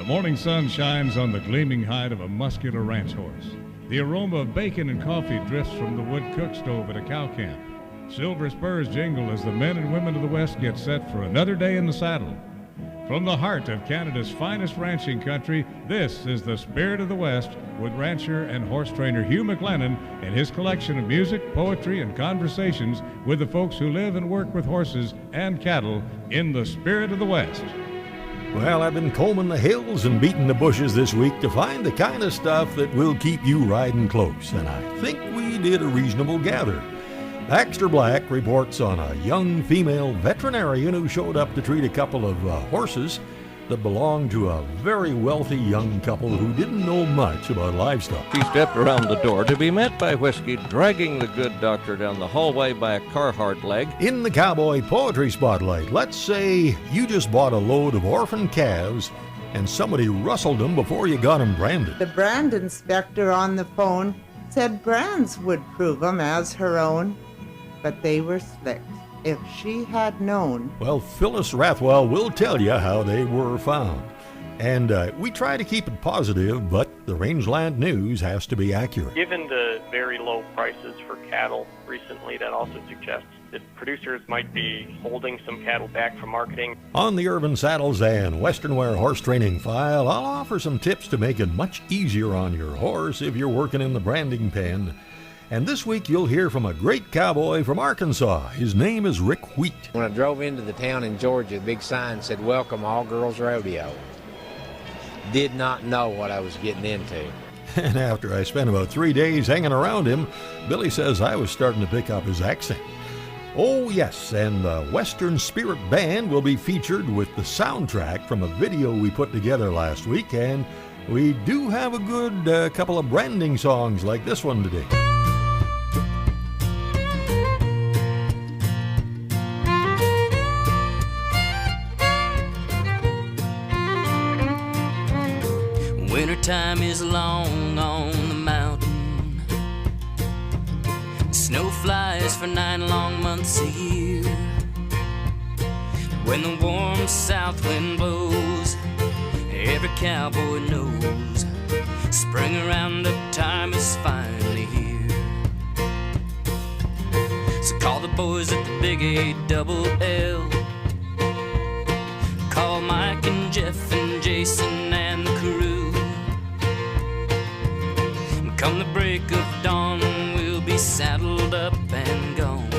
morning sun shines on the gleaming hide of a muscular ranch horse. The aroma of bacon and coffee drifts from the wood cook stove at a cow camp. Silver spurs jingle as the men and women of the West get set for another day in the saddle. From the heart of Canada's finest ranching country, this is the Spirit of the West with rancher and horse trainer Hugh McLennan and his collection of music, poetry, and conversations with the folks who live and work with horses and cattle in the Spirit of the West. Well, I've been combing the hills and beating the bushes this week to find the kind of stuff that will keep you riding close, and I think we did a reasonable gather. Baxter Black reports on a young female veterinarian who showed up to treat a couple of horses that belonged to a very wealthy young couple who didn't know much about livestock. She stepped around the door to be met by Whiskey, dragging the good doctor down the hallway by a Carhartt leg. In the Cowboy Poetry Spotlight, let's say you just bought a load of orphan calves and somebody rustled them before you got them branded. The brand inspector on the phone said brands would prove them as her own, but they were slick. If she had known. Well, Phyllis Rathwell will tell you how they were found. And we try to keep it positive, but the Rangeland News has to be accurate. Given the very low prices for cattle recently, that also suggests that producers might be holding some cattle back from marketing. On the Urban Saddles and Western Wear Horse Training file, I'll offer some tips to make it much easier on your horse if you're working in the branding pen. And this week you'll hear from a great cowboy from Arkansas. His name is Rick Wheat. When I drove into the town in Georgia, the big sign said, "Welcome All Girls Rodeo." Did not know what I was getting into. And after I spent about 3 days hanging around him, Billy says I was starting to pick up his accent. Oh yes, and the Western Spirit Band will be featured with the soundtrack from a video we put together last week, and we do have a good couple of branding songs like this one today. Wintertime is long on the mountain. Snow flies for 9 long months a year. When the warm south wind blows, every cowboy knows spring around up time is finally here. So call the boys at the Big A-double-L. Call Mike and Jeff and Jason and the crew. Come the break of dawn, we'll be saddled up and gone.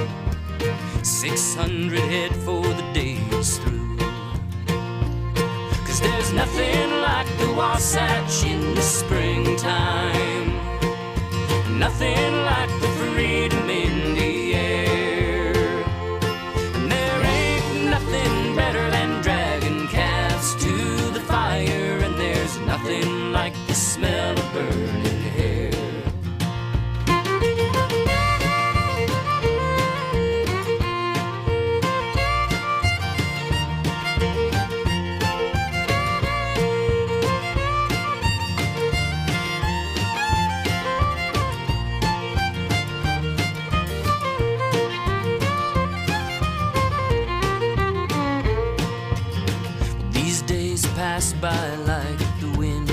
600 head for the day is through. 'Cause there's nothing like the Wasatch in the springtime. Nothing like the freedom in the air. And there ain't nothing better than dragging calves to the fire. And there's nothing like the smell of burning hair. Pass by like the wind,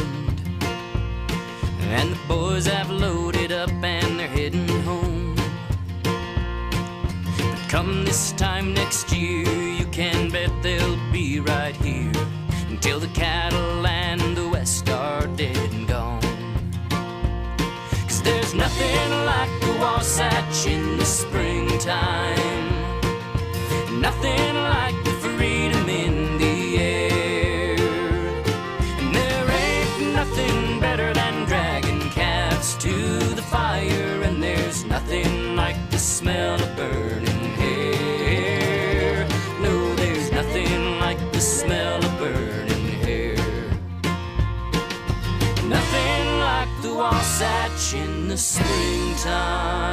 and the boys have loaded up and they're heading home. But come this time next year, you can bet they'll be right here until the cattle and the West are dead and gone. 'Cause there's nothing like the Wasatch in the springtime. Nothing like the freedom in the air. Nothing better than dragging calves to the fire. And there's nothing like the smell of burning hair. No, there's nothing like the smell of burning hair. Nothing like the Wasatch in the springtime.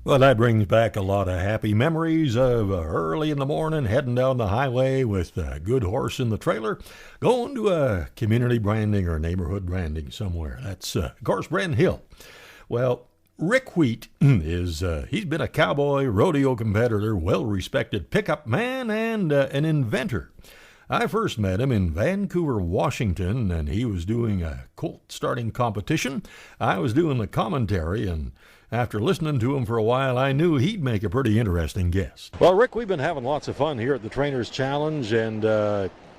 Well, that brings back a lot of happy memories of early in the morning heading down the highway with a good horse in the trailer, going to a community branding or neighborhood branding somewhere. That's, of course, Brent Hill. Well, Rick Wheat is, he's been a cowboy, rodeo competitor, well-respected pickup man, and an inventor. I first met him in Vancouver, Washington, and he was doing a colt starting competition. I was doing the commentary, and after listening to him for a while, I knew he'd make a pretty interesting guest. Well, Rick, we've been having lots of fun here at the Trainers Challenge, and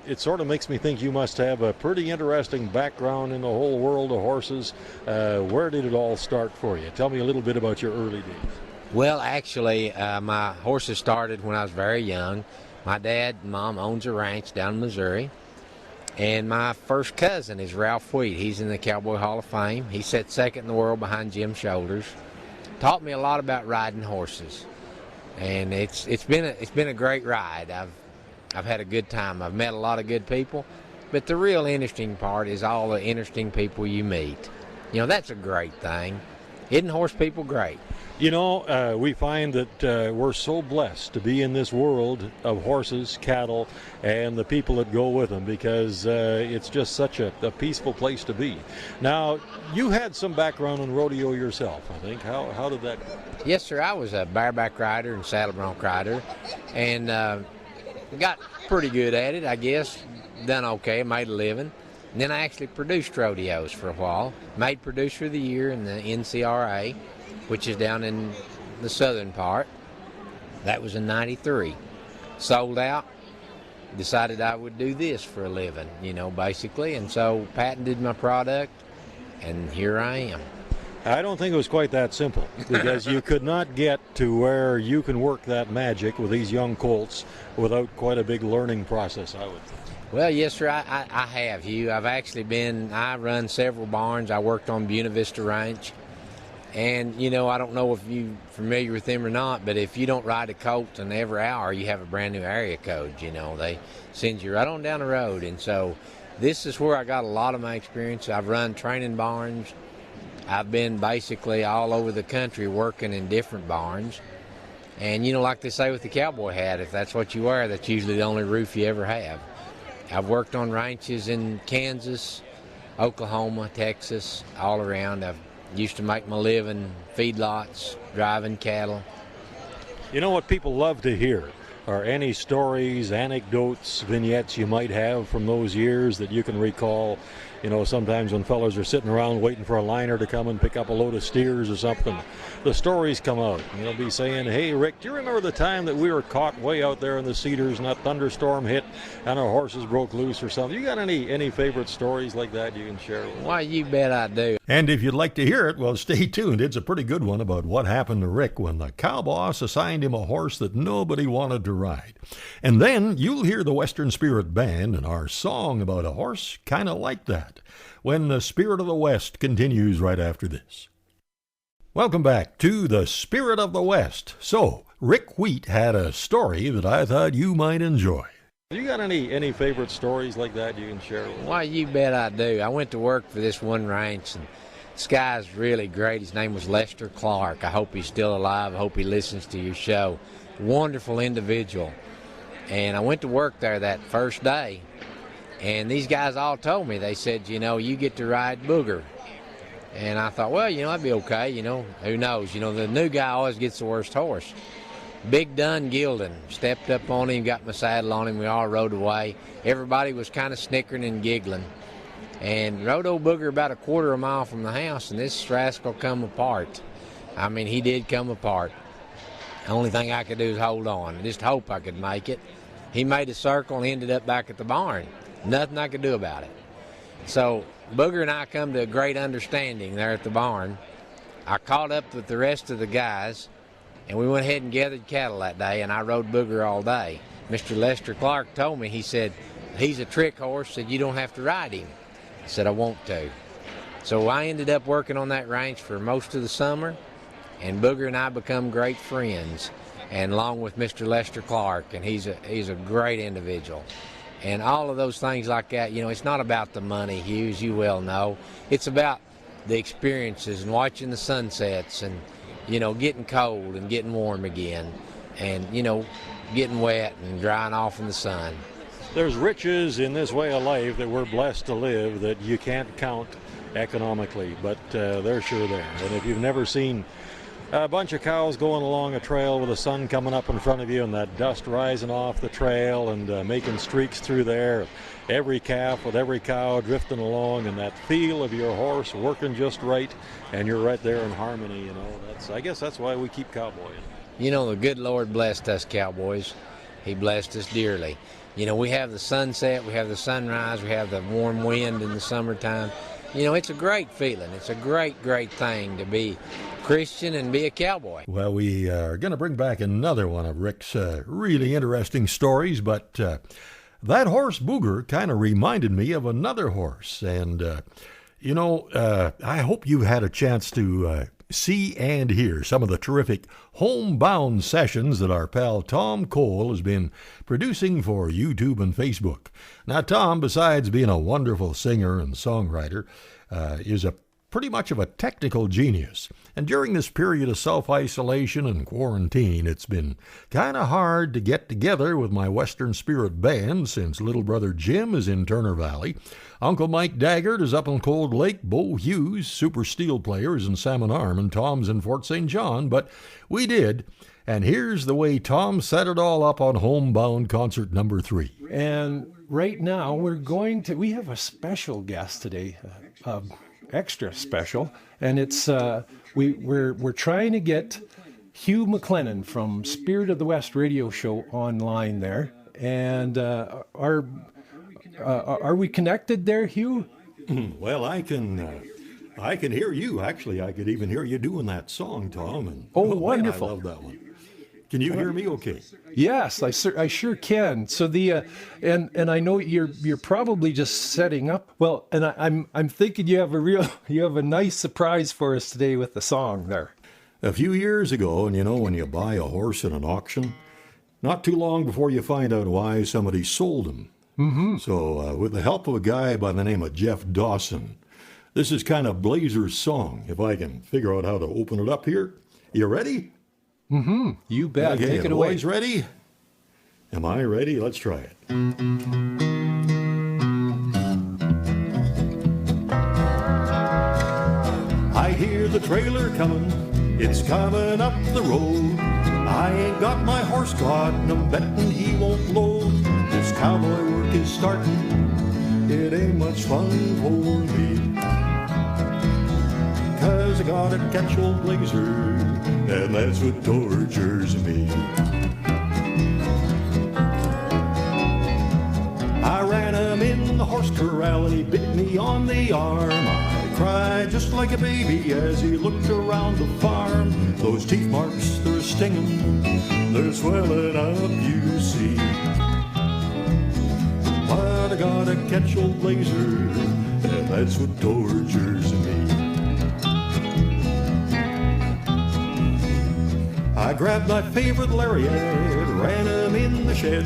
it sort of makes me think you must have a pretty interesting background in the whole world of horses. Where did it all start for you? Tell me a little bit about your early days. Well, actually, my horses started when I was very young. My dad and mom owns a ranch down in Missouri. And my first cousin is Ralph Wheat. He's in the Cowboy Hall of Fame. He sat second in the world behind Jim Shoulders. Taught me a lot about riding horses. And it's been a great ride. I've had a good time. I've met a lot of good people. But the real interesting part is all the interesting people you meet. You know, that's a great thing. Isn't horse people great? You know, we find that we're so blessed to be in this world of horses, cattle, and the people that go with them, because it's just such a peaceful place to be. Now, you had some background in rodeo yourself, I think. How did that go? Yes, sir. I was a bareback rider and saddle bronc rider, and got pretty good at it, I guess. Done okay, made a living. And then I actually produced rodeos for a while. Made Producer of the Year in the NCRA, which is down in the southern part. That was in '93. Sold out, decided I would do this for a living, you know, basically. And so patented my product, and here I am. I don't think it was quite that simple, because you could not get to where you can work that magic with these young colts without quite a big learning process, I would think. Well, yes, sir, I have, Hugh. I run several barns. I worked on Buena Vista Ranch. And, you know, I don't know if you're familiar with them or not, but if you don't ride a colt in every hour, you have a brand new area code, you know. They send you right on down the road. And so this is where I got a lot of my experience. I've run training barns. I've been basically all over the country working in different barns. And, you know, like they say with the cowboy hat, if that's what you wear, that's usually the only roof you ever have. I've worked on ranches in Kansas, Oklahoma, Texas, all around. I've used to make my living feedlots, driving cattle. You know what people love to hear are any stories, anecdotes, vignettes you might have from those years that you can recall. You know, sometimes when fellas are sitting around waiting for a liner to come and pick up a load of steers or something, the stories come out. And they'll be saying, "Hey, Rick, do you remember the time that we were caught way out there in the cedars and that thunderstorm hit and our horses broke loose or something?" You got any favorite stories like that you can share with us? Why, you bet I do. And if you'd like to hear it, well, stay tuned. It's a pretty good one about what happened to Rick when the cow boss assigned him a horse that nobody wanted to ride. And then you'll hear the Western Spirit Band and our song about a horse kind of like that, when the Spirit of the West continues right after this. Welcome back to the Spirit of the West. So, Rick Wheat had a story that I thought you might enjoy. You got any favorite stories like that you can share with us? Why, you bet I do. I went to work for this one ranch, and this guy's really great. His name was Lester Clark. I hope he's still alive. I hope he listens to your show. Wonderful individual. And I went to work there that first day, and these guys all told me, they said, you know, you get to ride Booger. And I thought, well, you know, that'd be okay, you know, who knows? You know, the new guy always gets the worst horse. Big Dun Gilden stepped up on him, got my saddle on him, we all rode away. Everybody was kind of snickering and giggling. And rode old Booger about a quarter of a mile from the house, and this rascal come apart. I mean, he did come apart. The only thing I could do is hold on, just hope I could make it. He made a circle and ended up back at the barn. Nothing I could do about it. So Booger and I come to a great understanding there at the barn. I caught up with the rest of the guys, and we went ahead and gathered cattle that day, and I rode Booger all day. Mr. Lester Clark told me, he said, he's a trick horse, said you don't have to ride him. I said, I want to. So I ended up working on that ranch for most of the summer, and Booger and I become great friends, and along with Mr. Lester Clark, and he's a great individual. And all of those things like that, you know, it's not about the money, Hugh, as you well know. It's about the experiences and watching the sunsets and, you know, getting cold and getting warm again and, you know, getting wet and drying off in the sun. There's riches in this way of life that we're blessed to live that you can't count economically, but they're sure there. And if you've never seen a bunch of cows going along a trail with the sun coming up in front of you and that dust rising off the trail and making streaks through there. Every calf with every cow drifting along, and that feel of your horse working just right, and you're right there in harmony. You know, I guess that's why we keep cowboying. You know, the good Lord blessed us cowboys. He blessed us dearly. You know, we have the sunset, we have the sunrise, we have the warm wind in the summertime. You know, it's a great feeling. It's a great, great thing to be Christian and be a cowboy. Well, we are going to bring back another one of Rick's really interesting stories, but that horse Booger kind of reminded me of another horse. And, I hope you've had a chance to see and hear some of the terrific homebound sessions that our pal Tom Cole has been producing for YouTube and Facebook. Now, Tom, besides being a wonderful singer and songwriter, is pretty much of a technical genius. And during this period of self-isolation and quarantine, it's been kind of hard to get together with my Western Spirit Band since little brother Jim is in Turner Valley. Uncle Mike Daggart is up in Cold Lake, Bo Hughes, super steel player, is in Salmon Arm, and Tom's in Fort St. John. But we did, and here's the way Tom set it all up on Homebound Concert number 3. And right now we have a special guest today, extra special, and it's we're trying to get Hugh McLennan from Spirit of the West radio show online there. And are we connected there, Hugh? Well, I can hear you. Actually, I could even hear you doing that song, Tom. And, wonderful! Man, I love that one. Can you hear me okay? Yes, I sure can. So and I know you're probably just setting up. Well, and I'm thinking you have a nice surprise for us today with the song there. A few years ago, and when you buy a horse at an auction, not too long before you find out why somebody sold him. Mm-hmm. So with the help of a guy by the name of Jeff Dawson, this is kind of Blazer's song. If I can figure out how to open it up here. You ready? Mm-hmm. You bet. Okay, Take it away. Boys ready? Am I ready? Let's try it. I hear the trailer coming. It's coming up the road. I ain't got my horse caught, and I'm betting he won't load. This cowboy work is starting. It ain't much fun for me. 'Cause I gotta catch old Blazer, and that's what tortures me. I ran him in the horse corral and he bit me on the arm. I cried just like a baby as he looked around the farm. Those teeth marks, they're stinging, they're swelling up, you see. But I gotta catch old Blazer, and that's what tortures me. I grabbed my favorite lariat, ran him in the shed,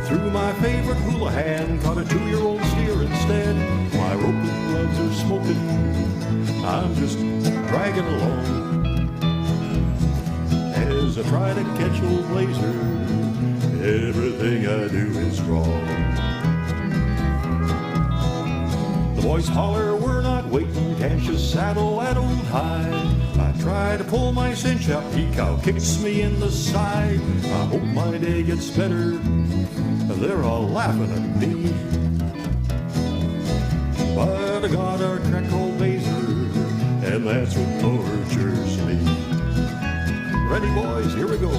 threw my favorite hula hand, caught a 2-year-old steer instead. My roping gloves are smoking, I'm just dragging along. As I try to catch old Blazer, everything I do is wrong. The boys holler, we're not waiting, can't you saddle that old hide? I try to pull my cinch up, he cow kicks me in the side. I hope my day gets better, they're all laughing at me. But I gotta crack old Blazer, and that's what tortures me. Ready, boys? Here we go.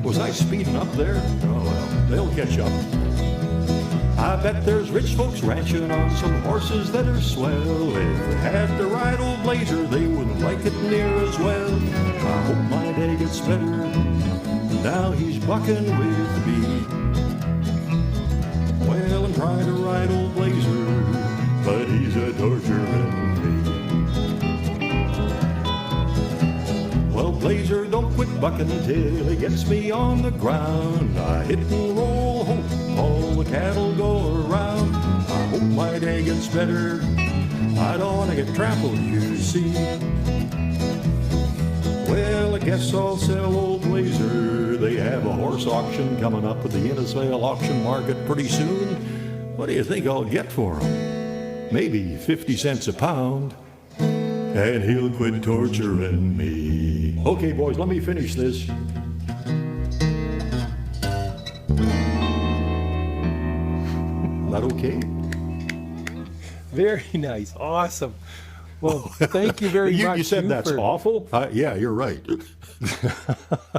Was I speeding up there? Oh well, they'll catch up. I bet there's rich folks ranching on some horses that are swell. If they had to ride old Blazer, they wouldn't like it near as well. I hope my day gets better, now he's bucking with me. Well, I'm trying to ride old Blazer, but he's a torturing me. Well, Blazer, don't quit bucking till he gets me on the ground. I hit and roll, hope all the cattle go around. I hope my day gets better, I don't want to get trampled, you see. Well, I guess I'll sell old Blazer. They have a horse auction coming up at the Innisfail auction market pretty soon. What do you think I'll get for him? Maybe 50 cents a pound. And he'll quit torturing me. Okay, boys, let me finish this. That okay? Very nice. Awesome. Well, thank you very much. You said that's awful? Yeah, you're right.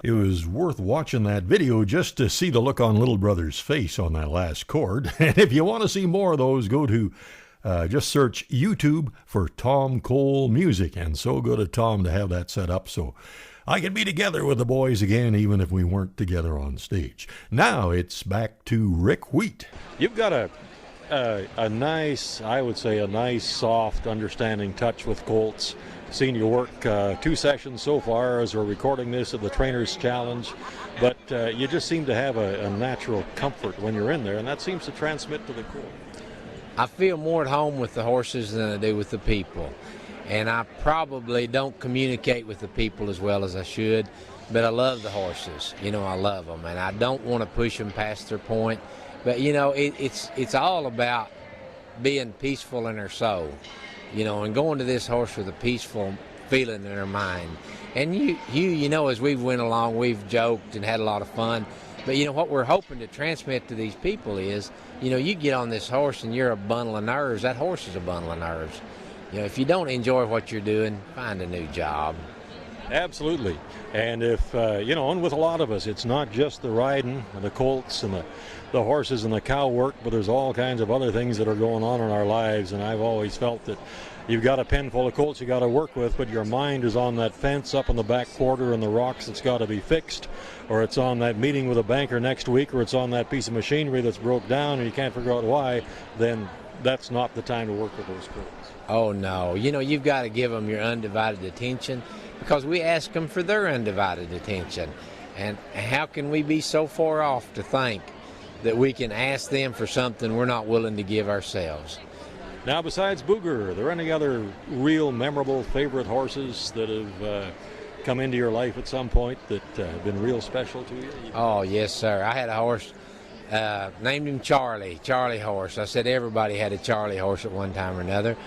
It was worth watching that video just to see the look on little brother's face on that last chord. And if you want to see more of those, go to just search YouTube for Tom Cole Music. And so good of Tom to have that set up so I can be together with the boys again, even if we weren't together on stage. Now it's back to Rick Wheat. You've got a nice, I would say, a nice, soft, understanding touch with colts. Seen you work 2 sessions so far as we're recording this at the Trainers Challenge, but you just seem to have a natural comfort when you're in there, and that seems to transmit to the colt. I feel more at home with the horses than I do with the people, and I probably don't communicate with the people as well as I should, but I love the horses. You know, I love them, and I don't want to push them past their point. But, you know, it's all about being peaceful in their soul, you know, and going to this horse with a peaceful feeling in their mind. And you know, as we've went along, we've joked and had a lot of fun. But, you know, what we're hoping to transmit to these people is, you know, you get on this horse and you're a bundle of nerves. That horse is a bundle of nerves. You know, if you don't enjoy what you're doing, find a new job. Absolutely. And if, you know, and with a lot of us, it's not just the riding and the colts and the horses and the cow work, but there's all kinds of other things that are going on in our lives. And I've always felt that you've got a pen full of colts you got to work with, but your mind is on that fence up in the back quarter and the rocks that's got to be fixed, or it's on that meeting with a banker next week, or it's on that piece of machinery that's broke down and you can't figure out why, then that's not the time to work with those colts. Oh, no. You know, you've got to give them your undivided attention because we ask them for their undivided attention. And how can we be so far off to think that we can ask them for something we're not willing to give ourselves? Now, besides Booger, are there any other real memorable favorite horses that have come into your life at some point that have been real special to you? Oh, yes, sir. I had a horse, named him Charlie horse. I said everybody had a Charlie horse at one time or another.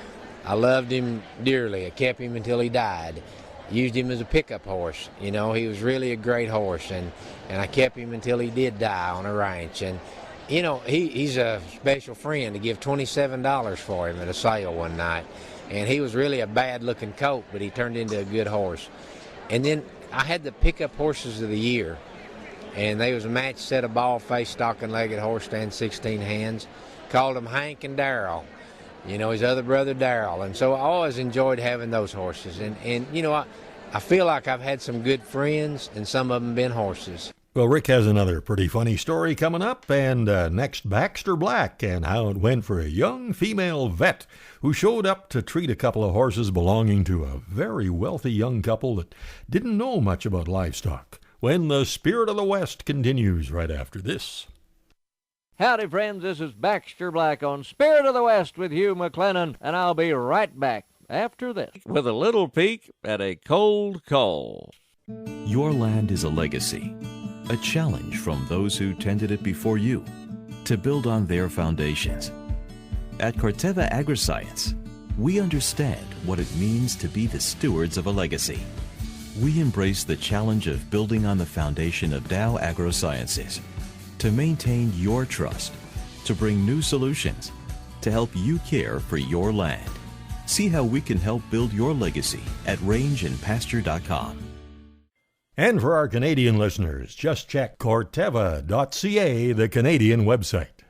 I loved him dearly. I kept him until he died. Used him as a pickup horse. You know, he was really a great horse, and I kept him until he did die on a ranch. And you know, he's a special friend. To give $27 for him at a sale one night. And he was really a bad-looking colt, but he turned into a good horse. And then I had the pickup horses of the year. And they was a match set of ball-faced, stocking-legged horse, stand 16 hands. Called them Hank and Darrell. You know, his other brother Darrell. And so I always enjoyed having those horses. And you know, I feel like I've had some good friends, and some of them been horses. Well, Rick has another pretty funny story coming up, and next, Baxter Black and how it went for a young female vet who showed up to treat a couple of horses belonging to a very wealthy young couple that didn't know much about livestock. When the Spirit of the West continues right after this. Howdy, friends. This is Baxter Black on Spirit of the West with Hugh McLennan, and I'll be right back after this with a little peek at a cold call. Your land is a legacy. A challenge from those who tended it before you to build on their foundations. At Corteva Agriscience, we understand what it means to be the stewards of a legacy. We embrace the challenge of building on the foundation of Dow AgroSciences to maintain your trust, to bring new solutions, to help you care for your land. See how we can help build your legacy at rangeandpasture.com. And for our Canadian listeners, just check Corteva.ca, the Canadian website.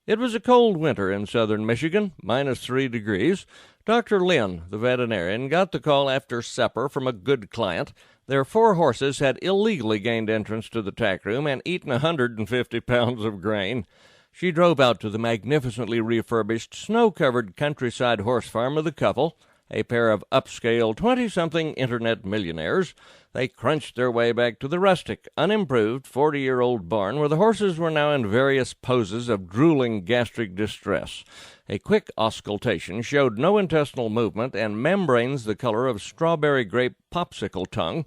It was a cold winter in southern Michigan, -3 degrees. Dr. Lynn, the veterinarian, got the call after supper from a good client. Their 4 horses had illegally gained entrance to the tack room and eaten 150 pounds of grain. She drove out to the magnificently refurbished, snow-covered countryside horse farm of the couple, a pair of upscale 20-something internet millionaires. They crunched their way back to the rustic, unimproved 40-year-old barn where the horses were now in various poses of drooling gastric distress. A quick auscultation showed no intestinal movement and membranes the color of strawberry grape popsicle tongue.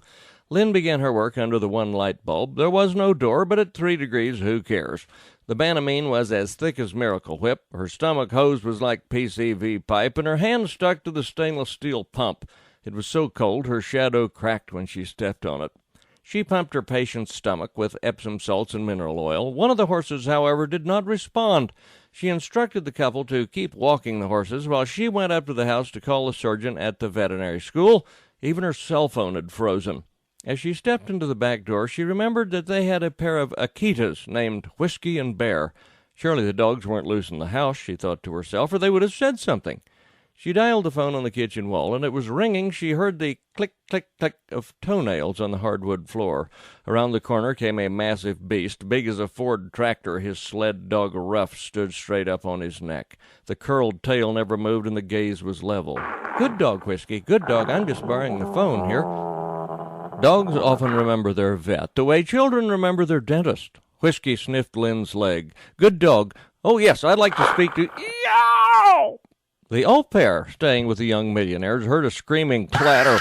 Lynn began her work under the one light bulb. There was no door, but at 3 degrees, who cares? The Banamine was as thick as Miracle Whip, her stomach hose was like PCV pipe, and her hand stuck to the stainless steel pump. It was so cold her shadow cracked when she stepped on it. She pumped her patient's stomach with Epsom salts and mineral oil. One of the horses, however, did not respond. She instructed the couple to keep walking the horses while she went up to the house to call the surgeon at the veterinary school. Even her cell phone had frozen. As she stepped into the back door, she remembered that they had a pair of Akitas named Whiskey and Bear. Surely the dogs weren't loose in the house, she thought to herself, or they would have said something. She dialed the phone on the kitchen wall, and it was ringing. She heard the click, click, click of toenails on the hardwood floor. Around the corner came a massive beast, big as a Ford tractor. His sled dog Ruff stood straight up on his neck. The curled tail never moved, and the gaze was level. Good dog, Whiskey, good dog. I'm just borrowing the phone here. Dogs often remember their vet, the way children remember their dentist. Whiskey sniffed Lynn's leg. Good dog. Oh, yes, I'd like to speak to... Yow! The au pair, staying with the young millionaires, heard a screaming clatter.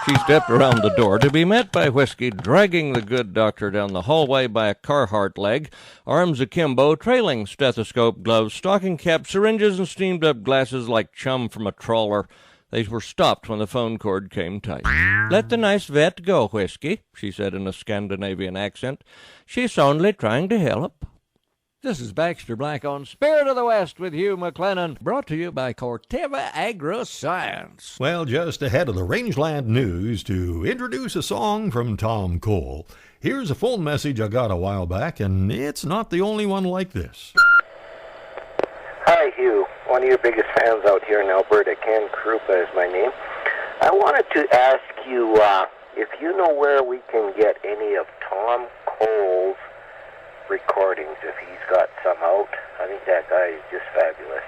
She stepped around the door to be met by Whiskey, dragging the good doctor down the hallway by a Carhartt leg, arms akimbo, trailing stethoscope, gloves, stocking cap, syringes, and steamed-up glasses like chum from a trawler. They were stopped when the phone cord came tight. "Let the nice vet go, Whiskey," she said in a Scandinavian accent. "She's only trying to help." This is Baxter Black on Spirit of the West with Hugh McLennan, brought to you by Corteva Agri-Science. Well, just ahead of the Rangeland News, to introduce a song from Tom Cole, here's a phone message I got a while back, and it's not the only one like this. Hi, Hugh. One of your biggest fans out here in Alberta. Ken Krupa is my name. I wanted to ask you if you know where we can get any of Tom Cole's recordings, if he's got some out. I think that guy is just fabulous.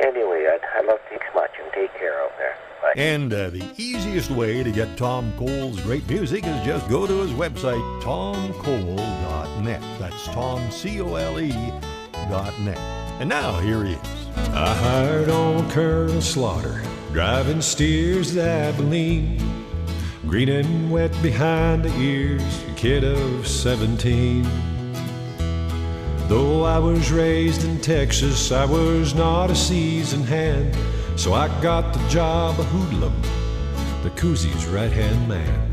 Anyway, I love you much, and take care out there. Bye. And the easiest way to get Tom Cole's great music is just go to his website, tomcole.net. That's Tom, C-O-L-E.net. And now, here he is. I hired on Colonel Slaughter, driving steers to Abilene, green and wet behind the ears, a kid of 17. Though I was raised in Texas, I was not a seasoned hand, so I got the job of hoodlum, the Coozie's right-hand man.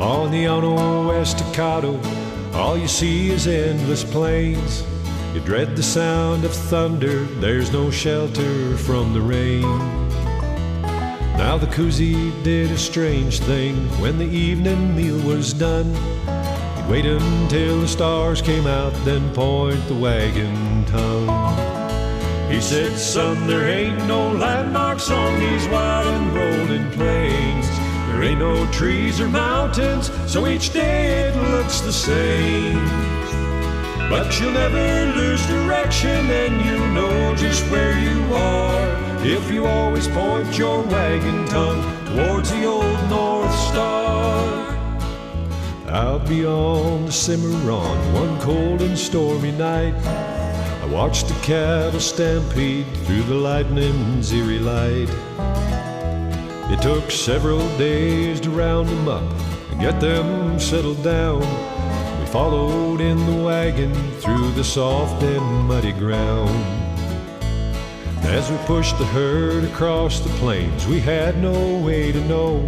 On the Ono West Staccato, all you see is endless plains. You dread the sound of thunder, there's no shelter from the rain. Now the Coozie did a strange thing. When the evening meal was done, he'd wait until the stars came out, then point the wagon tongue. He said, "Son, there ain't no landmarks on these wide and rolling plains. There ain't no trees or mountains, so each day it looks the same. But you'll never lose direction, and you know just where you are if you always point your wagon tongue towards the old North Star." Out beyond the Cimarron, one cold and stormy night, I watched the cattle stampede through the lightning's eerie light. It took several days to round them up and get them settled down. Followed in the wagon through the soft and muddy ground. As we pushed the herd across the plains, we had no way to know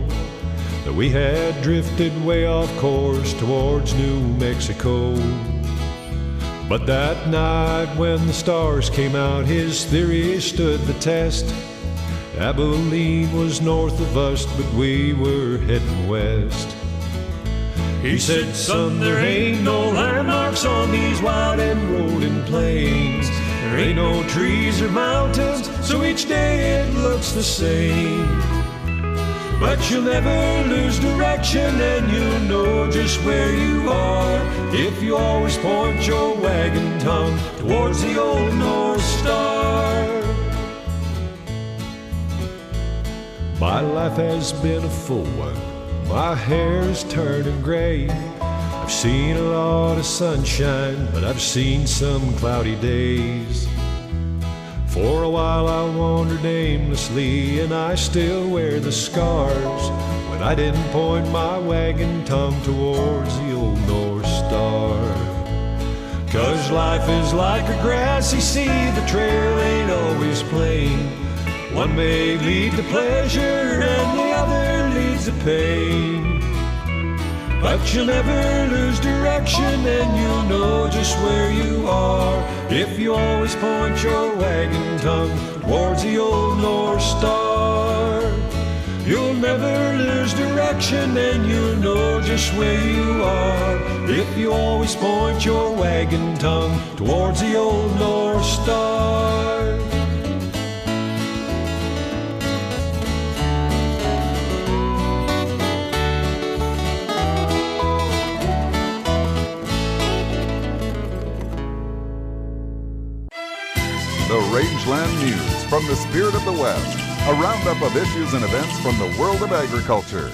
that we had drifted way off course towards New Mexico. But that night when the stars came out, his theory stood the test. Abilene was north of us, but we were heading west. He said, "Son, there ain't no landmarks on these wide and rolling plains. There ain't no trees or mountains, so each day it looks the same. But you'll never lose direction, and you'll know just where you are if you always point your wagon tongue towards the old North Star." My life has been a full one. My hair's turning gray. I've seen a lot of sunshine, but I've seen some cloudy days. For a while I wandered aimlessly, and I still wear the scars but I didn't point my wagon tongue towards the old North Star. 'Cause life is like a grassy sea, the trail ain't always plain. One may lead to pleasure and the other leads to pain. But you'll never lose direction and you'll know just where you are if you always point your wagon tongue towards the old North Star. You'll never lose direction and you'll know just where you are if you always point your wagon tongue towards the old North Star. The Rangeland News from the Spirit of the West. A roundup of issues and events from the world of agriculture.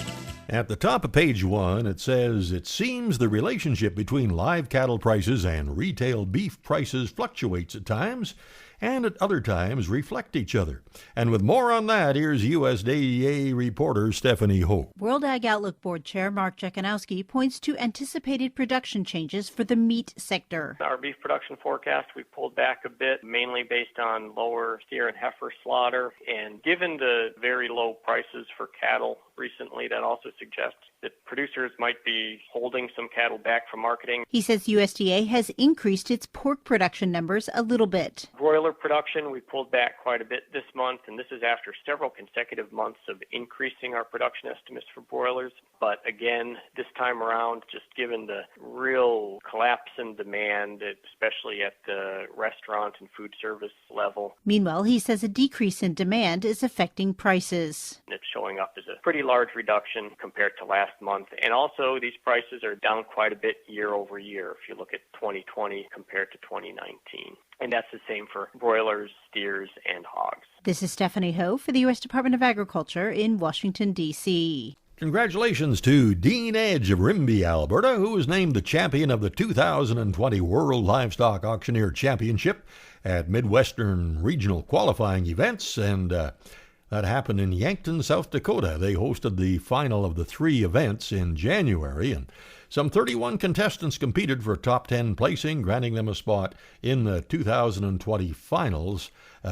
At the top of page 1, it says, it seems the relationship between live cattle prices and retail beef prices fluctuates at times, and at other times reflect each other. And with more on that, here's USDA reporter Stephanie Hope. World Ag Outlook Board Chair Mark Jekanowski points to anticipated production changes for the meat sector. Our beef production forecast, we pulled back a bit, mainly based on lower steer and heifer slaughter. And given the very low prices for cattle recently, that also suggests that producers might be holding some cattle back for marketing. He says USDA has increased its pork production numbers a little bit. Broiler production, we pulled back quite a bit this month, and this is after several consecutive months of increasing our production estimates for broilers. But again, this time around, just given the real collapse in demand, especially at the restaurant and food service level. Meanwhile, he says a decrease in demand is affecting prices. It's showing up as a pretty large reduction compared to last month. And also, these prices are down quite a bit year over year if you look at 2020 compared to 2019. And that's the same for broilers, steers, and hogs. This is Stephanie Ho for the U.S. Department of Agriculture in Washington, D.C. Congratulations to Dean Edge of Rimby, Alberta, who was named the champion of the 2020 World Livestock Auctioneer Championship at Midwestern Regional Qualifying Events, and that happened in Yankton, South Dakota. They hosted the final of the 3 events in January, and some 31 contestants competed for top 10 placing, granting them a spot in the 2020 finals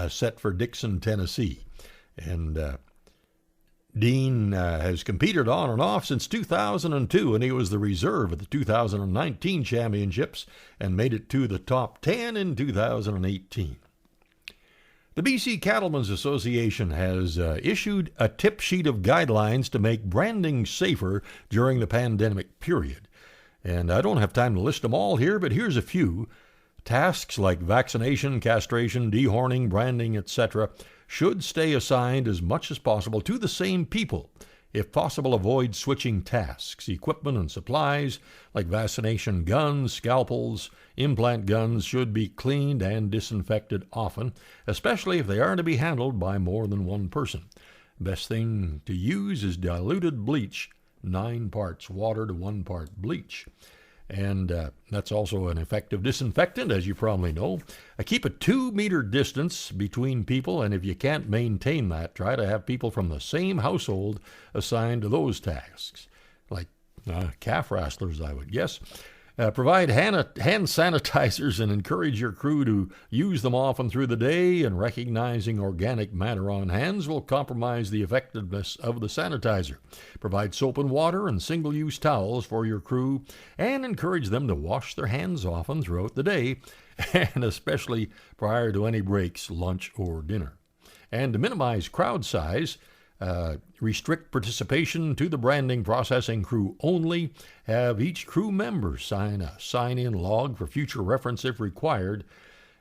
set for Dixon, Tennessee. And Dean has competed on and off since 2002, and he was the reserve at the 2019 championships and made it to the top 10 in 2018. The BC Cattlemen's Association has issued a tip sheet of guidelines to make branding safer during the pandemic period. And I don't have time to list them all here, but here's a few. Tasks like vaccination, castration, dehorning, branding, etc. should stay assigned as much as possible to the same people. If possible, avoid switching tasks. Equipment and supplies like vaccination guns, scalpels, implant guns should be cleaned and disinfected often, especially if they are to be handled by more than one person. Best thing to use is diluted bleach, 9 parts water to 1 part bleach. And that's also an effective disinfectant, as you probably know. Keep a 2-meter distance between people, and if you can't maintain that, try to have people from the same household assigned to those tasks, like calf wrestlers, I would guess. Provide hand sanitizers and encourage your crew to use them often through the day, and recognizing organic matter on hands will compromise the effectiveness of the sanitizer. Provide soap and water and single-use towels for your crew, and encourage them to wash their hands often throughout the day, and especially prior to any breaks, lunch or dinner. And to minimize crowd size, restrict participation to the branding processing crew only. Have each crew member sign a sign-in log for future reference if required.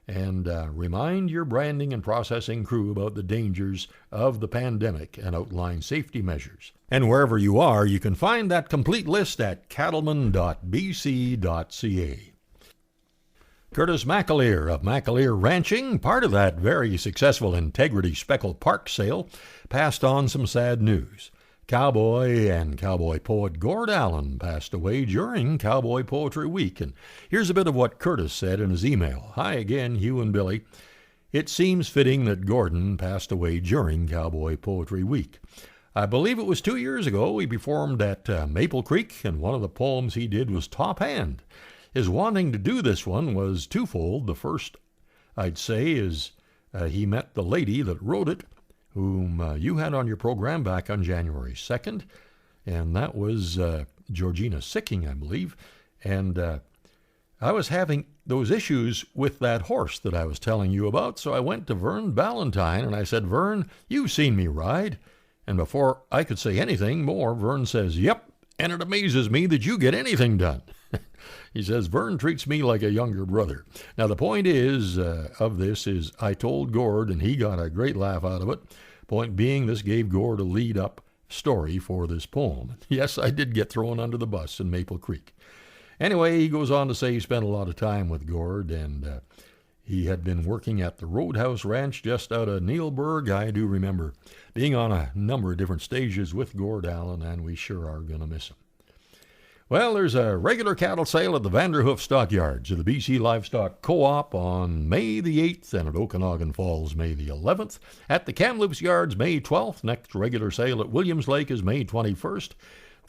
And remind your branding and processing crew about the dangers of the pandemic and outline safety measures. And wherever you are, you can find that complete list at cattleman.bc.ca. Curtis McAleer of McAleer Ranching, part of that very successful Integrity Speckled Park sale, passed on some sad news. Cowboy and cowboy poet Gord Allen passed away during Cowboy Poetry Week. And here's a bit of what Curtis said in his email. Hi again, Hugh and Billy. It seems fitting that Gordon passed away during Cowboy Poetry Week. I believe it was 2 years ago he performed at Maple Creek, and one of the poems he did was Top Hand. His wanting to do this one was twofold. The first, I'd say, is he met the lady that wrote it, whom you had on your program back on January 2nd, and that was Georgina Sicking, I believe. And I was having those issues with that horse that I was telling you about, so I went to Vern Ballantyne, and I said, Vern, you've seen me ride. And before I could say anything more, Vern says, yep, and it amazes me that you get anything done. He says, Vern treats me like a younger brother. Now, the point is, of this is I told Gord, and he got a great laugh out of it. Point being, this gave Gord a lead-up story for this poem. Yes, I did get thrown under the bus in Maple Creek. Anyway, he goes on to say he spent a lot of time with Gord, and he had been working at the Roadhouse Ranch just out of Neilburg. I do remember being on a number of different stages with Gord Allen, and we sure are going to miss him. Well, there's a regular cattle sale at the Vanderhoof Stockyards of the BC Livestock Co-op on May the 8th, and at Okanagan Falls May the 11th. At the Kamloops Yards May 12th. Next regular sale at Williams Lake is May 21st.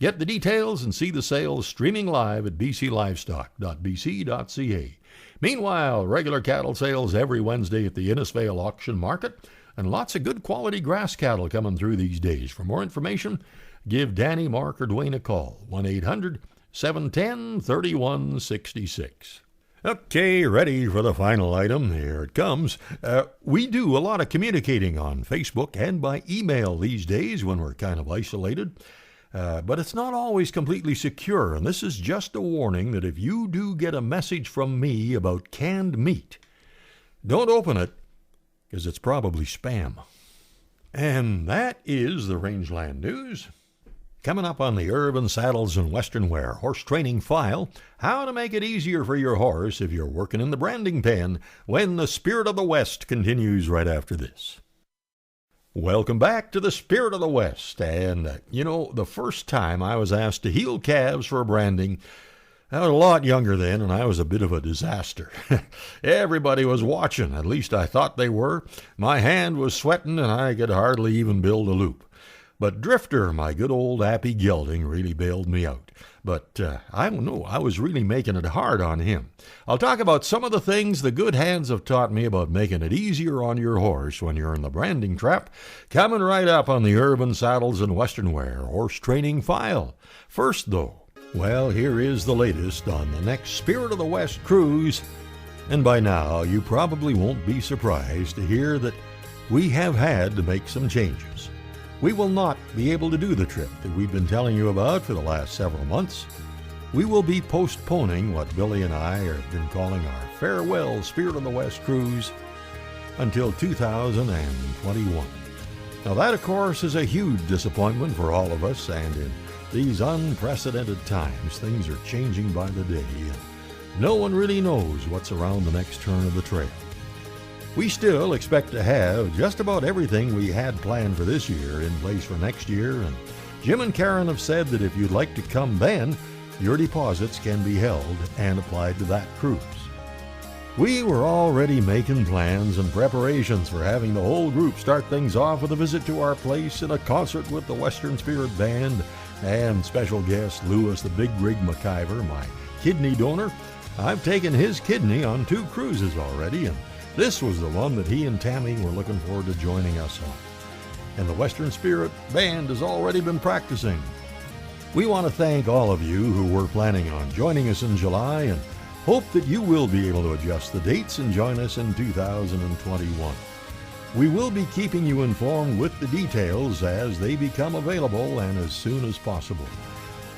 Get the details and see the sales streaming live at bclivestock.bc.ca. Meanwhile, regular cattle sales every Wednesday at the Innisfail Auction Market, and lots of good quality grass cattle coming through these days. For more information, give Danny, Mark, or Dwayne a call, 1-800-710-3166. Okay, ready for the final item. Here it comes. We do a lot of communicating on Facebook and by email these days when we're kind of isolated. But it's not always completely secure, and this is just a warning that if you do get a message from me about canned meat, don't open it, because it's probably spam. And that is the Rangeland News. Coming up on the Urban Saddles and Western Wear Horse Training File, how to make it easier for your horse if you're working in the branding pen, when the Spirit of the West continues right after this. Welcome back to the Spirit of the West. And, the first time I was asked to heel calves for branding, I was a lot younger then, and I was a bit of a disaster. Everybody was watching, at least I thought they were. My hand was sweating, and I could hardly even build a loop. But Drifter, my good old Appy Gelding, really bailed me out. But I don't know, I was really making it hard on him. I'll talk about some of the things the good hands have taught me about making it easier on your horse when you're in the branding trap, coming right up on the Urban Saddles and Western Wear Horse Training File. First, though, well, here is the latest on the next Spirit of the West cruise. And by now, you probably won't be surprised to hear that we have had to make some changes. We will not be able to do the trip that we've been telling you about for the last several months. We will be postponing what Billy and I have been calling our Farewell Spirit of the West cruise until 2021. Now that, of course, is a huge disappointment for all of us, and in these unprecedented times, things are changing by the day, and no one really knows what's around the next turn of the trail. We still expect to have just about everything we had planned for this year in place for next year, and Jim and Karen have said that if you'd like to come then, your deposits can be held and applied to that cruise. We were already making plans and preparations for having the whole group start things off with a visit to our place and a concert with the Western Spirit Band and special guest Lewis the Big Rig McIver, my kidney donor. I've taken his kidney on 2 cruises already, and this was the one that he and Tammy were looking forward to joining us on. And the Western Spirit Band has already been practicing. We want to thank all of you who were planning on joining us in July and hope that you will be able to adjust the dates and join us in 2021. We will be keeping you informed with the details as they become available and as soon as possible.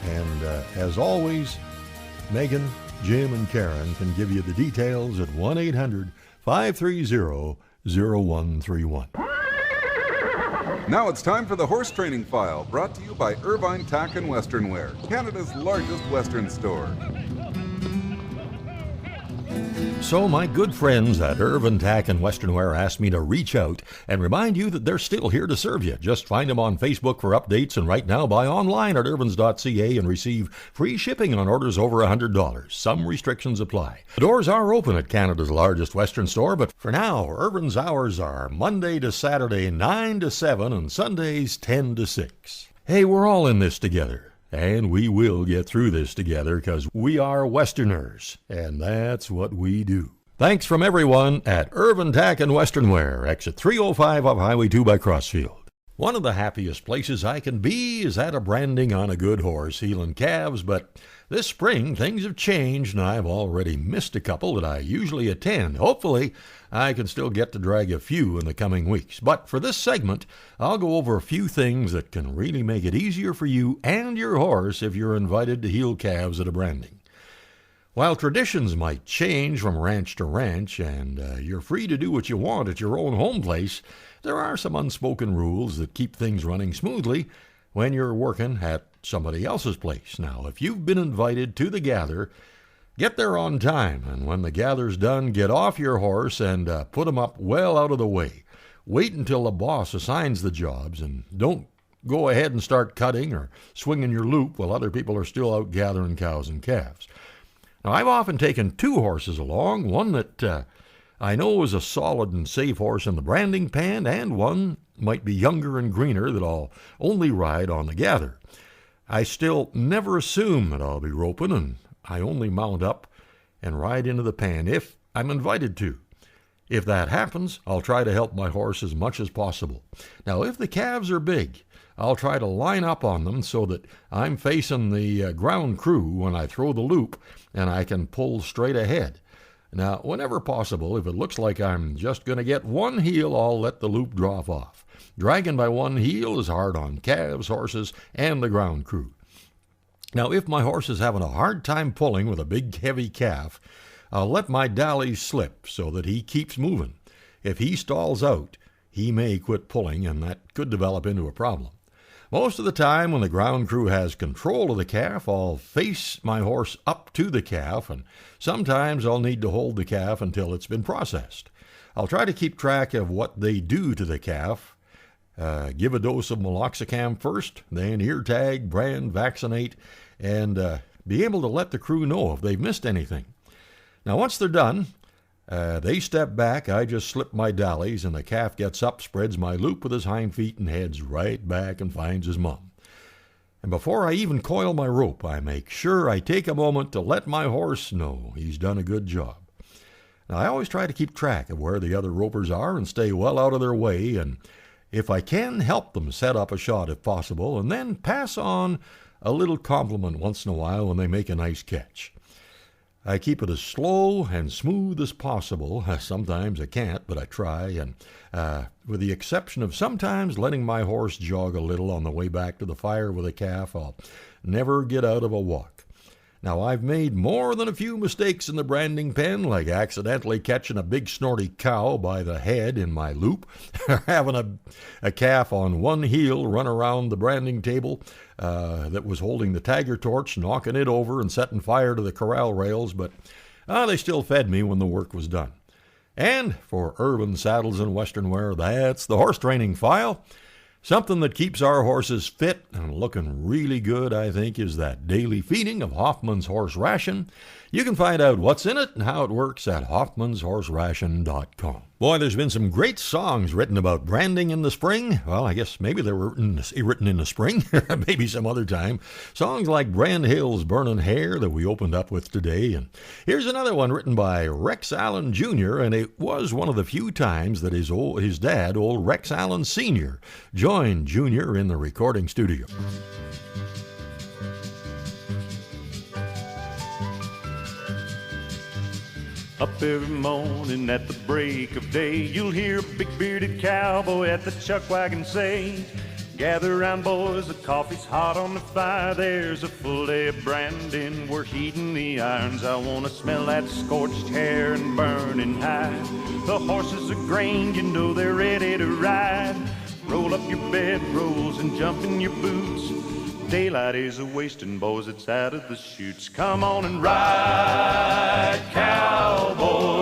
And as always, Megan, Jim, and Karen can give you the details at 1-800-530-0131. Now it's time for the Horse Training File, brought to you by Irvine Tack and Western Wear, Canada's largest Western store. So my good friends at Irvin Tack and Western Wear asked me to reach out and remind you that they're still here to serve you. Just find them on Facebook for updates, and right now buy online at irvins.ca and receive free shipping on orders over $100. Some restrictions apply. The doors are open at Canada's largest Western store, but for now, Irvin's hours are Monday to Saturday 9 to 7 and Sundays 10 to 6. Hey, we're all in this together. And we will get through this together because we are Westerners, and that's what we do. Thanks from everyone at Irvin Tack and Western Wear, exit 305 off Highway 2 by Crossfield. One of the happiest places I can be is at a branding on a good horse, heeling calves, but this spring things have changed and I've already missed a couple that I usually attend. Hopefully, I can still get to drag a few in the coming weeks. But for this segment, I'll go over a few things that can really make it easier for you and your horse if you're invited to heel calves at a branding. While traditions might change from ranch to ranch, and you're free to do what you want at your own home place, there are some unspoken rules that keep things running smoothly when you're working at somebody else's place. Now, if you've been invited to the gather, get there on time, and when the gather's done, get off your horse and put him up well out of the way. Wait until the boss assigns the jobs, and don't go ahead and start cutting or swinging your loop while other people are still out gathering cows and calves. Now, I've often taken two horses along, one that I know is a solid and safe horse in the branding pen, and one might be younger and greener that I'll only ride on the gather. I still never assume that I'll be roping, and I only mount up and ride into the pen if I'm invited to. If that happens, I'll try to help my horse as much as possible. Now, if the calves are big, I'll try to line up on them so that I'm facing the ground crew when I throw the loop and I can pull straight ahead. Now, whenever possible, if it looks like I'm just going to get one heel, I'll let the loop drop off. Dragging by one heel is hard on calves, horses, and the ground crew. Now, if my horse is having a hard time pulling with a big, heavy calf, I'll let my dallies slip so that he keeps moving. If he stalls out, he may quit pulling, and that could develop into a problem. Most of the time, when the ground crew has control of the calf, I'll face my horse up to the calf, and sometimes I'll need to hold the calf until it's been processed. I'll try to keep track of what they do to the calf. Give a dose of meloxicam first, then ear tag, brand, vaccinate, and be able to let the crew know if they've missed anything. Now, once they're done, they step back, I just slip my dallies, and the calf gets up, spreads my loop with his hind feet, and heads right back and finds his mom. And before I even coil my rope, I make sure I take a moment to let my horse know he's done a good job. Now, I always try to keep track of where the other ropers are and stay well out of their way, and if I can, help them set up a shot if possible, and then pass on a little compliment once in a while when they make a nice catch. I keep it as slow and smooth as possible. Sometimes I can't, but I try, and with the exception of sometimes letting my horse jog a little on the way back to the fire with a calf, I'll never get out of a walk. Now, I've made more than a few mistakes in the branding pen, like accidentally catching a big snorty cow by the head in my loop, or having a calf on one heel run around the branding table that was holding the tiger torch, knocking it over and setting fire to the corral rails, but they still fed me when the work was done. And for Irvin Saddles and Western Wear, that's the horse training file. Something that keeps our horses fit and looking really good, I think, is that daily feeding of Hoffman's Horse Ration. You can find out what's in it and how it works at hoffmanshorseration.com. Boy, there's been some great songs written about branding in the spring. Well, I guess maybe they were written in the spring, maybe some other time. Songs like Brand Hill's Burnin' Hair that we opened up with today. And here's another one written by Rex Allen Jr., and it was one of the few times that his dad, old Rex Allen Sr., joined Jr. in the recording studio. Up every morning at the break of day, you'll hear a big-bearded cowboy at the chuck wagon say, "Gather round, boys, the coffee's hot on the fire. There's a full day of branding, we're heating the irons. I want to smell that scorched hair and burning hide. The horses are grained, you know they're ready to ride. Roll up your bedrolls and jump in your boots. Daylight is a-wasting, boys, it's out of the chutes. Come on and ride, cowboy.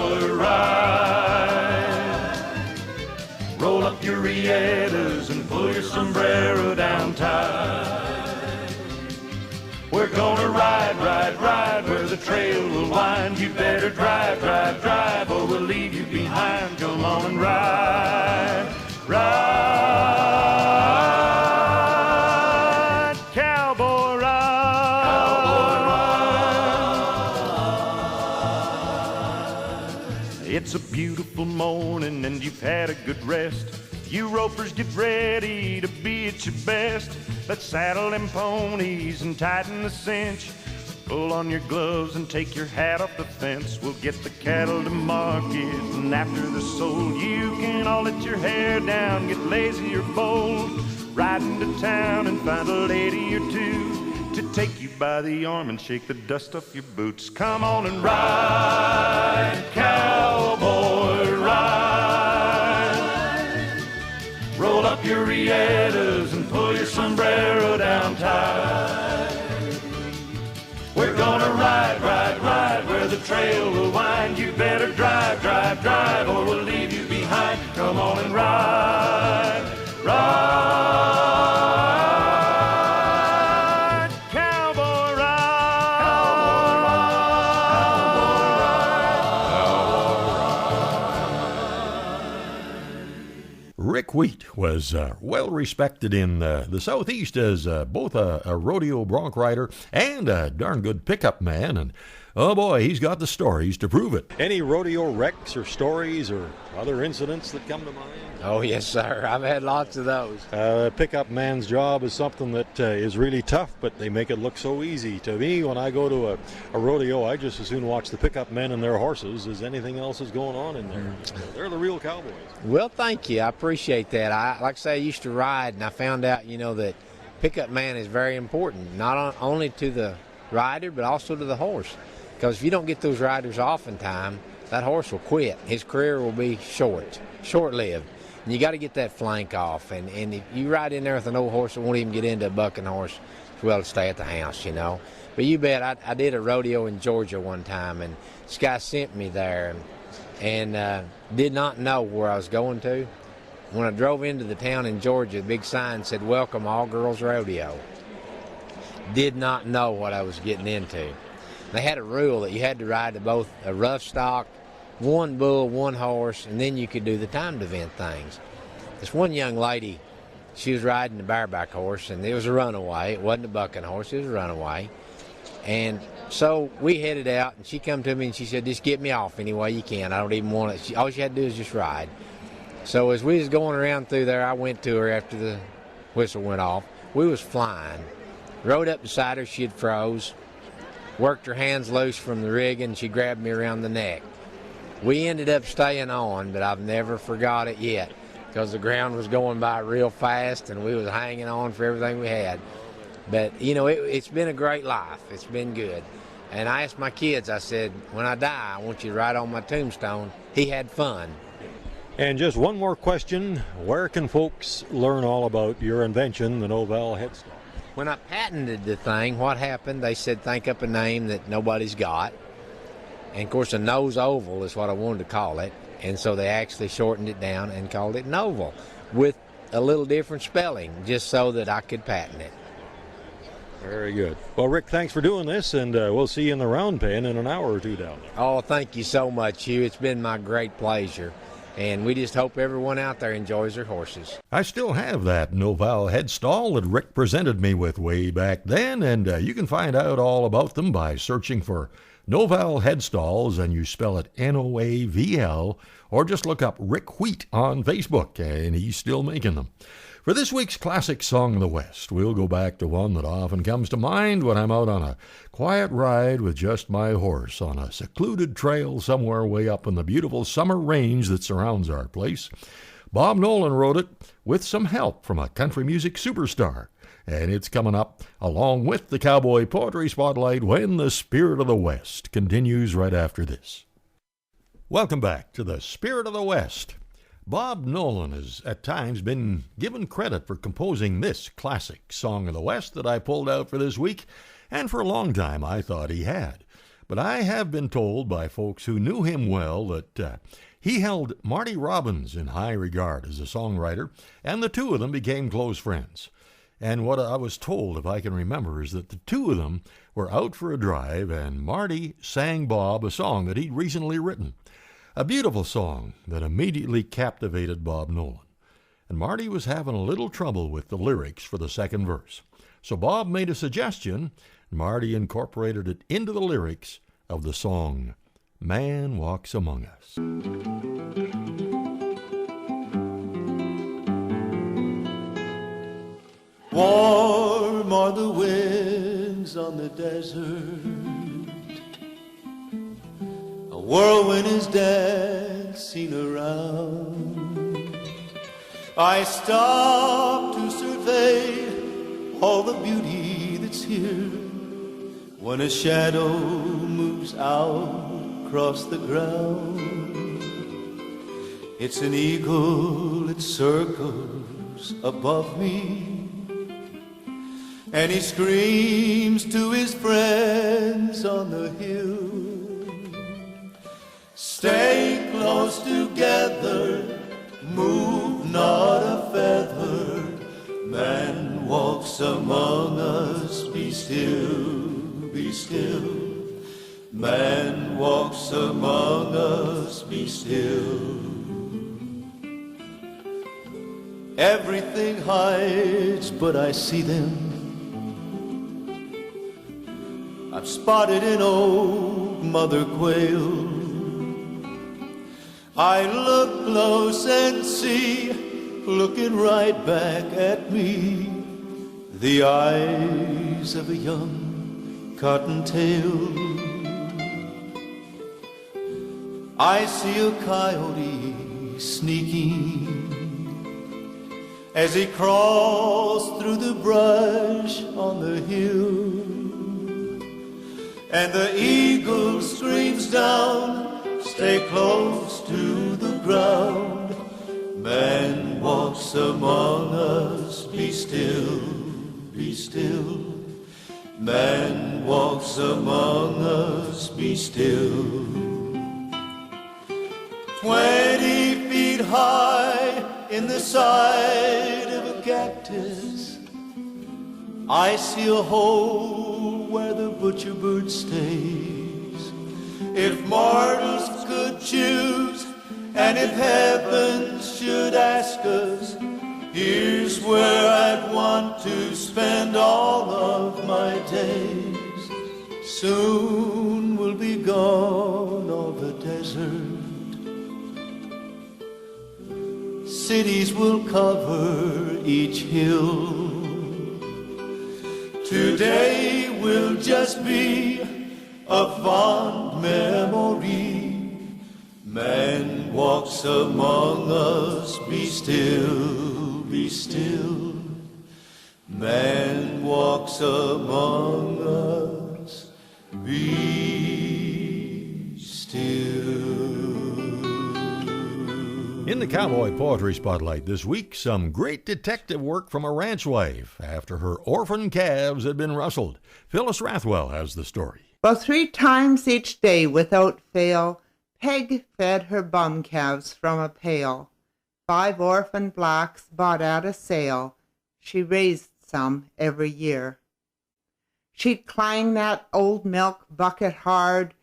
trail will wind. You better drive, drive, drive, or we'll leave you behind. Come on and ride, ride, cowboy ride. Cowboy ride. It's a beautiful morning and you've had a good rest. You ropers get ready to be at your best. Let's saddle them ponies and tighten the cinch. Pull on your gloves and take your hat off the fence. We'll get the cattle to market, and after they're sold, you can all let your hair down, get lazy or bold. Ride into town and find a lady or two to take you by the arm and shake the dust off your boots. Come on and ride, cowboy, ride. Roll up your rietas and pull your sombrero down tight. We're gonna ride, ride, ride where the trail will wind. You better drive, drive, drive, or we'll leave you behind. Come on and ride, ride, cowboy ride, cowboy ride. Rick Wheat was well respected in the Southeast as both a rodeo bronc rider and a darn good pickup man, and oh boy, he's got the stories to prove it. Any rodeo wrecks or stories or other incidents that come to mind? Oh, yes, sir. I've had lots of those. Pickup man's job is something that is really tough, but they make it look so easy. To me, when I go to a rodeo, I just as soon watch the pickup men and their horses as anything else is going on in there. They're the real cowboys. Well, thank you. I appreciate that. Like I say, I used to ride, and I found out, that pickup man is very important, not only to the rider, but also to the horse. Because if you don't get those riders off in time, that horse will quit. His career will be short-lived. And you got to get that flank off. And if you ride in there with an old horse that won't even get into a bucking horse, it's well to stay at the house, But you bet, I did a rodeo in Georgia one time, and this guy sent me there and did not know where I was going to. When I drove into the town in Georgia, the big sign said, "Welcome, all girls rodeo." Did not know what I was getting into. They had a rule that you had to ride to both a rough stock, one bull, one horse, and then you could do the timed event things. This one young lady, she was riding a bareback horse, and it was a runaway. It wasn't a bucking horse, it was a runaway. And so we headed out, and she come to me and she said, "Just get me off any way you can. I don't even want it." All she had to do is just ride. So as we was going around through there, I went to her after the whistle went off. We was flying. Rode up beside her, she had froze. Worked her hands loose from the rigging, she grabbed me around the neck. We ended up staying on, but I've never forgot it yet, because the ground was going by real fast and we was hanging on for everything we had. But, it's been a great life. It's been good. And I asked my kids, I said, when I die, I want you to write on my tombstone, he had fun. And just one more question. Where can folks learn all about your invention, the Novell headstock? When I patented the thing, what happened, they said, think up a name that nobody's got. And, of course, a nose oval is what I wanted to call it. And so they actually shortened it down and called it Novel with a little different spelling, just so that I could patent it. Very good. Well, Rick, thanks for doing this, and we'll see you in the round pen in an hour or two down there. Oh, thank you so much, Hugh. It's been my great pleasure. And we just hope everyone out there enjoys their horses. I still have that Novell headstall that Rick presented me with way back then, and you can find out all about them by searching for Novell headstalls, and you spell it Noavl, or just look up Rick Wheat on Facebook, and he's still making them. For this week's classic song of the West, we'll go back to one that often comes to mind when I'm out on a quiet ride with just my horse on a secluded trail somewhere way up in the beautiful summer range that surrounds our place. Bob Nolan wrote it with some help from a country music superstar, and it's coming up along with the Cowboy Poetry Spotlight when the Spirit of the West continues right after this. Welcome back to the Spirit of the West. Bob Nolan has at times been given credit for composing this classic song of the West that I pulled out for this week, and for a long time I thought he had. But I have been told by folks who knew him well that he held Marty Robbins in high regard as a songwriter, and the two of them became close friends. And what I was told, if I can remember, is that the two of them were out for a drive, and Marty sang Bob a song that he'd recently written. A beautiful song that immediately captivated Bob Nolan. And Marty was having a little trouble with the lyrics for the second verse. So Bob made a suggestion, and Marty incorporated it into the lyrics of the song, Man Walks Among Us. Warm are the winds on the desert. A whirlwind is dancing around. I stop to survey all the beauty that's here when a shadow moves out across the ground. It's an eagle, it circles above me, and he screams to his friends on the hill. Stay close together, move not a feather. Man walks among us, be still, be still. Man walks among us, be still. Everything hides, but I see them. I've spotted an old mother quail. I look close and see, looking right back at me, the eyes of a young cottontail. I see a coyote sneaking as he crawls through the brush on the hill. And the eagle screams down, stay close to the ground. Man walks among us, be still, be still. Man walks among us, be still. 20 feet high in the side of a cactus, I see a hole where the butcher bird stays. If mortals could choose, and if heaven should ask us, here's where I'd want to spend all of my days. Soon will be gone all the desert. Cities will cover each hill. Today will just be a fond memory. Man walks among us, be still, be still. Man walks among us, be still. In the Cowboy Poetry Spotlight this week, some great detective work from a ranch wife after her orphan calves had been rustled. Phyllis Rathwell has the story. Well, 3 times each day without fail, Peg fed her bum calves from a pail. 5 orphan blacks bought at a sale. She raised some every year. She'd clang that old milk bucket hard.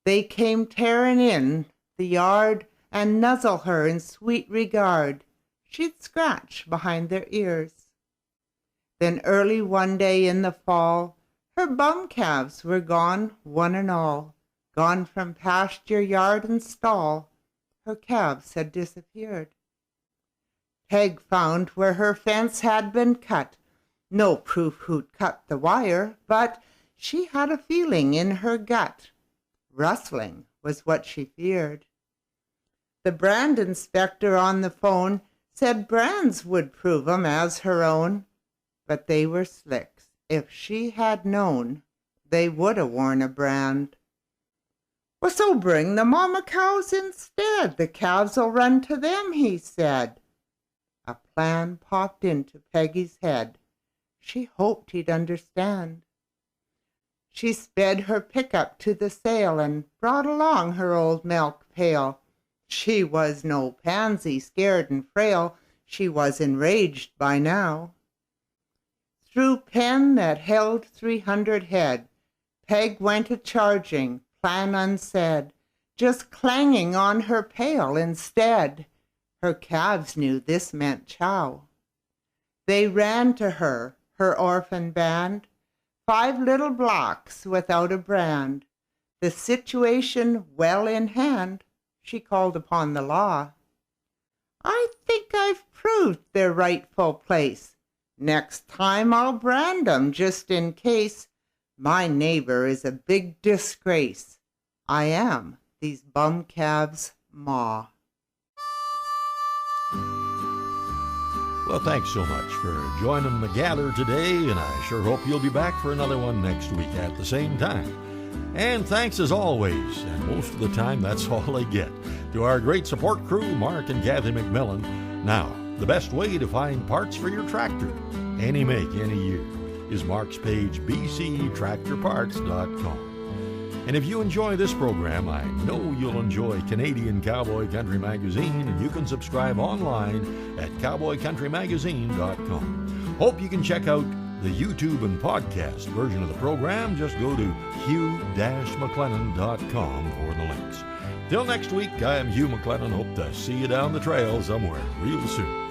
They came tearing in the yard and nuzzle her in sweet regard. She'd scratch behind their ears. Then early one day in the fall, her bum calves were gone, one and all, gone from pasture, yard, and stall. Her calves had disappeared. Peg found where her fence had been cut. No proof who'd cut the wire, but she had a feeling in her gut. Rustling was what she feared. The brand inspector on the phone said brands would prove 'em as her own, but they were slicks. If she had known, they would 'a' worn a brand. Well, so bring the mama cows instead. The calves'll run to them, he said. A plan popped into Peggy's head. She hoped he'd understand. She sped her pickup to the sale and brought along her old milk pail. She was no pansy, scared and frail. She was enraged by now. through pen that held 300 head. Peg went a-charging, plan unsaid, just clanging on her pail instead. Her calves knew this meant chow. They ran to her orphan band, 5 little blocks without a brand. The situation well in hand, she called upon the law. I think I've proved their rightful place. Next time I'll brand 'em just in case. My neighbor is a big disgrace. I am these bum calves' ma. Well, thanks so much for joining the gather today, and I sure hope you'll be back for another one next week at the same time. And thanks as always, and most of the time that's all I get, to our great support crew, Mark and Kathy McMillan. Now, the best way to find parts for your tractor, any make, any year, is Mark's page, bctractorparts.com. And if you enjoy this program, I know you'll enjoy Canadian Cowboy Country Magazine, and you can subscribe online at cowboycountrymagazine.com. Hope you can check out the YouTube and podcast version of the program. Just go to hugh-mclennan.com for the links. Till next week, I am Hugh McLennan. Hope to see you down the trail somewhere real soon.